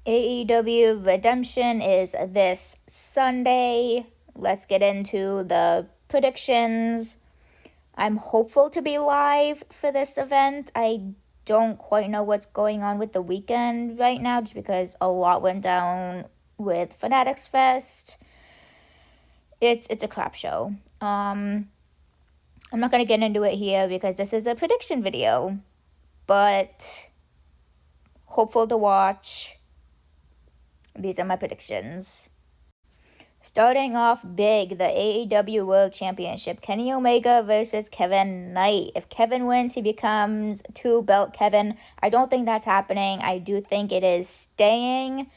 AEW Redemption is this Sunday. Let's get into the predictions. I'm hopeful to be live for this event. I don't quite know what's going on with the weekend right now just because a lot went down with Fanatics Fest. It's a crap show. I'm not going to get into it here because this is a prediction video, but hopeful to watch. These are my predictions. Starting off big, the AEW World Championship. Kenny Omega versus Kevin Knight. If Kevin wins, he becomes two-belt Kevin. I don't think that's happening. I do think it is staying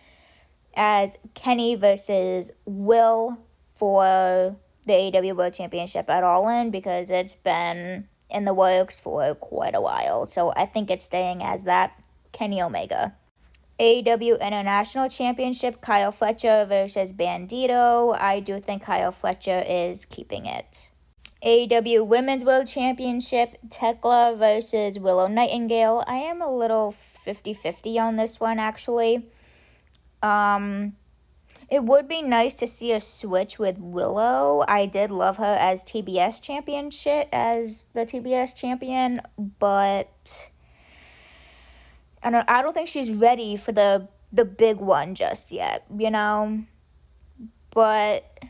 as Kenny versus Will for the AEW World Championship at All In because it's been in the works for quite a while. So I think it's staying as that, Kenny Omega. AEW International Championship, Kyle Fletcher versus Bandito. I do think Kyle Fletcher is keeping it. AEW Women's World Championship, Tekla versus Willow Nightingale. I am a little 50-50 on this one, actually. It would be nice to see a switch with Willow. I did love her as the TBS champion, but I don't think she's ready for the big one just yet, you know? But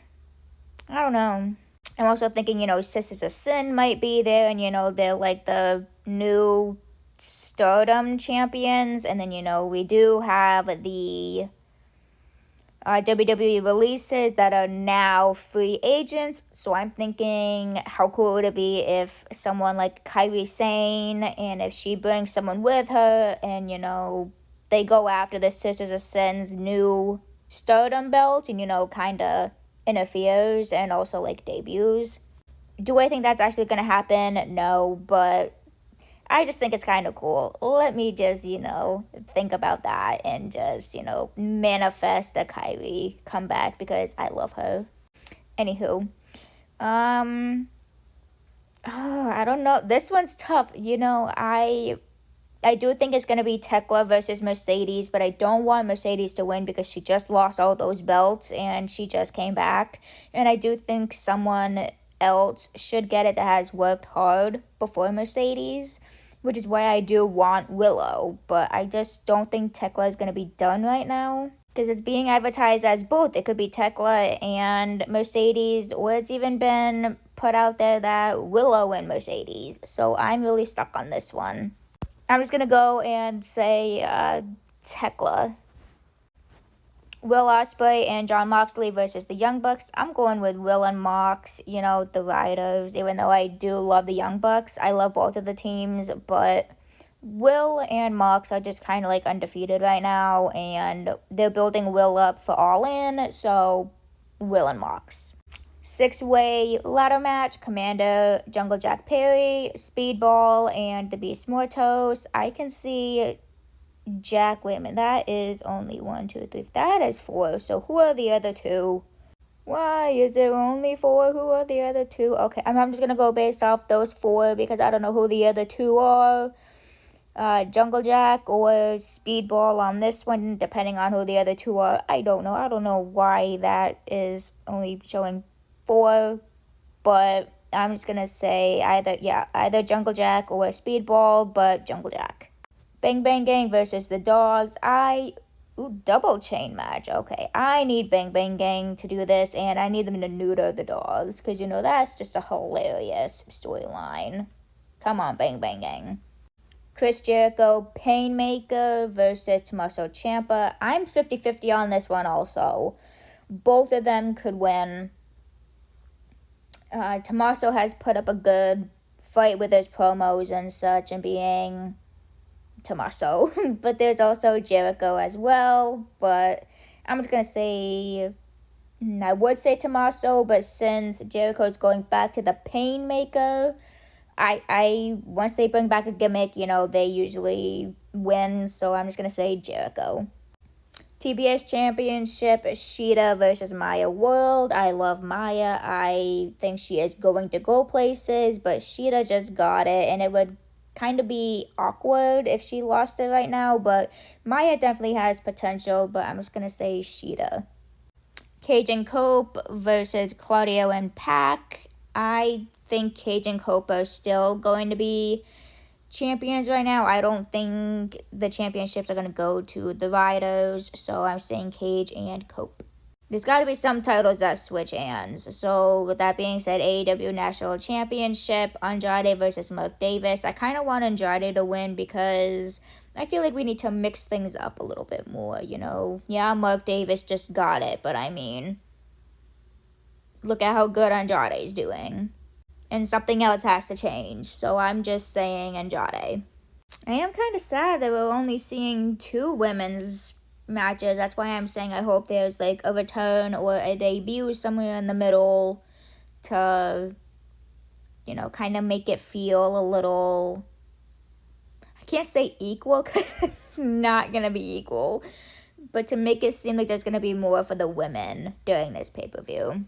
I don't know. I'm also thinking, Sisters of Sin might be there, and, they're like the new Stardom champions. And then, we do have the WWE releases that are now free agents. So I'm thinking, how cool would it be if someone like Kairi Sane, and if she brings someone with her, and they go after the Sisters of Sin's new Stardom belt, and kind of interferes and also like debuts. Do I think that's actually gonna happen? No, but I just think it's kind of cool. Let me just, think about that and just, manifest the Kylie comeback because I love her. Anywho, I don't know. This one's tough. I do think it's going to be Tekla versus Mercedes, but I don't want Mercedes to win because she just lost all those belts and she just came back. And I do think someone else should get it that has worked hard before Mercedes, which is why I do want Willow, but I just don't think Tekla is going to be done right now because it's being advertised as both. It could be Tekla and Mercedes, or it's even been put out there that Willow and Mercedes, so I'm really stuck on this one. I'm just going to go and say Tekla. Will Ospreay and Jon Moxley versus the Young Bucks. I'm going with Will and Mox, the Riders. Even though I do love the Young Bucks, I love both of the teams, but Will and Mox are just kind of like undefeated right now, and they're building Will up for All In, so Will and Mox. 6-way ladder match, Commander, Jungle Jack Perry, Speedball, and the Beast Mortos. I can see Jack, wait a minute, that is only 1, 2, 3, that is 4, so who are the other two? Why is there only 4? Who are the other two? Okay, I'm just gonna go based off those 4 because I don't know who the other 2 are. Jungle Jack or Speedball on this one, depending on who the other 2 are. I don't know why that is only showing 4, but I'm just gonna say either Jungle Jack or Speedball, but Jungle Jack. Bang Bang Gang versus the Dogs. Double chain match. Okay, I need Bang Bang Gang to do this, and I need them to neuter the Dogs, because, that's just a hilarious storyline. Come on, Bang Bang Gang. Chris Jericho, Painmaker versus Tommaso Ciampa. I'm 50-50 on this one also. Both of them could win. Tommaso has put up a good fight with his promos and such, and being Tommaso, but there's also Jericho as well, but I'm just gonna say, I would say Tommaso, but since Jericho's going back to the Painmaker, I once they bring back a gimmick, they usually win, so I'm just gonna say Jericho. TBS Championship, Shida versus Maya World. I love Maya. I think she is going to go places, but Shida just got it, and it would kind of be awkward if she lost it right now, but Maya definitely has potential, but I'm just going to say Shida. Cage and Cope versus Claudio and Pac. I think Cage and Cope are still going to be champions right now. I don't think the championships are going to go to the Riders, so I'm saying Cage and Cope. There's got to be some titles that switch hands. So, with that being said, AEW National Championship, Andrade versus Mark Davis. I kind of want Andrade to win because I feel like we need to mix things up a little bit more, you know? Yeah, Mark Davis just got it, but I mean, look at how good Andrade's doing. And something else has to change. So, I'm just saying Andrade. I am kind of sad that we're only seeing 2 women's matches. That's why I'm saying I hope there's like a return or a debut somewhere in the middle to, you know, kind of make it feel a little, I can't say equal because it's not going to be equal, but to make it seem like there's going to be more for the women during this pay-per-view.